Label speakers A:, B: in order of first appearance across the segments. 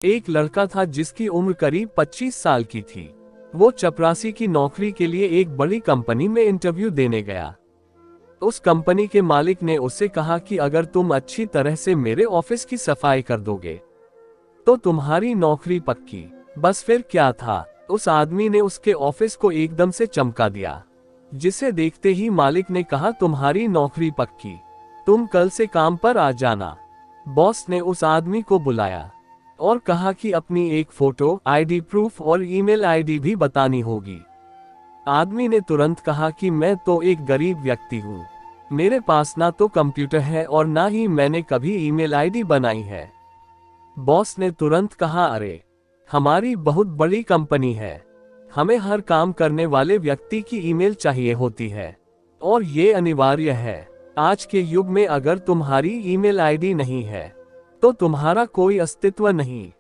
A: एक लड़का था जिसकी उम्र करीब 25 साल की थी। वो चपरासी की नौकरी के लिए एक बड़ी कंपनी में इंटरव्यू देने गया। उस कंपनी के मालिक ने उससे कहा कि अगर तुम अच्छी तरह से मेरे ऑफिस की सफाई कर दोगे तो तुम्हारी नौकरी पक्की। बस फिर क्या था, उस आदमी ने उसके ऑफिस को एकदम से चमका दिया, जिसे देखते ही मालिक ने कहा तुम्हारी नौकरी पक्की, तुम कल से काम पर आ जाना। बॉस ने उस आदमी को बुलाया और कहा कि अपनी एक फोटो, आईडी प्रूफ और ईमेल आईडी भी बतानी होगी। आदमी ने तुरंत कहा कि मैं तो एक गरीब व्यक्ति हूँ, मेरे पास ना तो कंप्यूटर है और ना ही मैंने कभी ईमेल आईडी बनाई है। बॉस ने तुरंत कहा, अरे हमारी बहुत बड़ी कंपनी है, हमें हर काम करने वाले व्यक्ति की ईमेल चाहिए होती है और ये अनिवार्य है। आज के युग में अगर तुम्हारी ईमेल आईडी नहीं है तो तुम्हारा कोई अस्तित्व नहीं,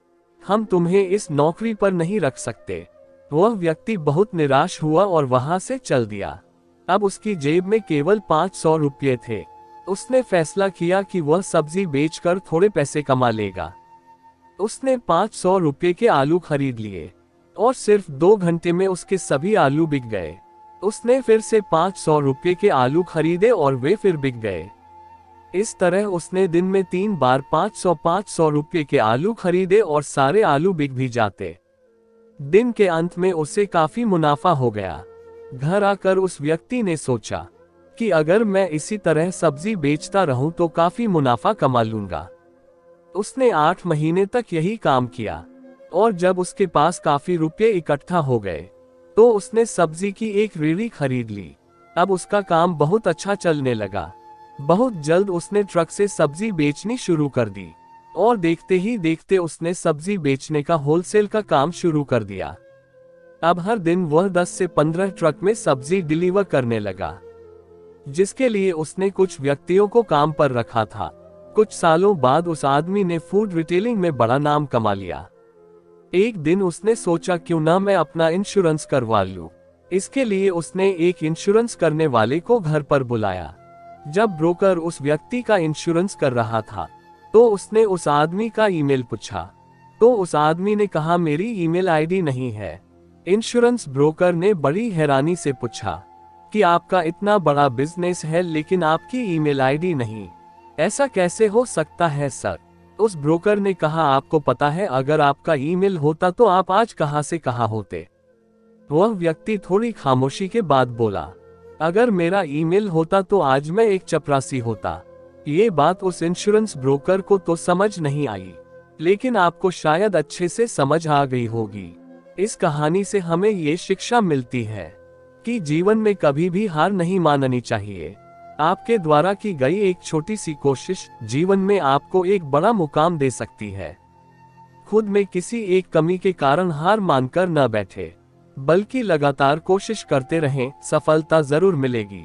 A: हम तुम्हें इस नौकरी पर नहीं रख सकते। वह व्यक्ति बहुत निराश हुआ और वहां से चल दिया। अब उसकी जेब में केवल 500 रुपये थे। उसने फैसला किया कि वह सब्जी बेचकर थोड़े पैसे कमा लेगा। उसने 500 रुपये के आलू खरीद लिए और सिर्फ 2 घंटे में उसके सभी आलू बिक गए। उसने फिर से 500 रुपये के आलू खरीदे और वे फिर बिक गए। इस तरह उसने दिन में 3 बार 500 रुपये के आलू खरीदे और सारे आलू बिक भी जाते। दिन के अंत में उसे काफी मुनाफा हो गया। घर आकर उस व्यक्ति ने सोचा कि अगर मैं इसी तरह सब्जी बेचता रहूं तो काफी मुनाफा कमा लूंगा। उसने 8 महीने तक यही काम किया और जब उसके पास काफी रुपये इकट्ठा हो गए तो उसने सब्जी की एक रेहड़ी खरीद ली। अब उसका काम बहुत अच्छा चलने लगा। बहुत जल्द उसने ट्रक से सब्जी बेचनी शुरू कर दी और देखते ही देखते उसने सब्जी बेचने का होलसेल का काम शुरू कर दिया। अब हर दिन वह 10 से 15 ट्रक में सब्जी डिलीवर करने लगा, जिसके लिए उसने कुछ व्यक्तियों को काम पर रखा था। कुछ सालों बाद उस आदमी ने फूड रिटेलिंग में बड़ा नाम कमा लिया। एक दिन उसने सोचा क्यों ना मैं अपना इंश्योरेंस करवा लूं। इसके लिए उसने एक इंश्योरेंस करने वाले को घर पर बुलाया। जब ब्रोकर उस व्यक्ति का इंश्योरेंस कर रहा था तो उसने उस आदमी का ईमेल पूछा, तो उस आदमी ने कहा मेरी ईमेल आईडी नहीं है। इंश्योरेंस ब्रोकर ने बड़ी हैरानी से पूछा कि आपका इतना बड़ा बिजनेस है लेकिन आपकी ईमेल आईडी नहीं, ऐसा कैसे हो सकता है सर? उस ब्रोकर ने कहा आपको पता है अगर आपका ईमेल होता तो आप आज कहां से कहां होते। वह व्यक्ति थोड़ी खामोशी के बाद बोला, अगर मेरा ईमेल होता तो आज मैं एक चपरासी होता। ये बात उस इंश्योरेंस ब्रोकर को तो समझ नहीं आई, लेकिन आपको शायद अच्छे से समझ आ गई होगी। इस कहानी से हमें ये शिक्षा मिलती है कि जीवन में कभी भी हार नहीं माननी चाहिए। आपके द्वारा की गई एक छोटी सी कोशिश जीवन में आपको एक बड़ा मुकाम दे सकती है। खुद में किसी एक कमी के कारण हार मानकर न बैठे, बल्कि लगातार कोशिश करते रहें, सफलता जरूर मिलेगी।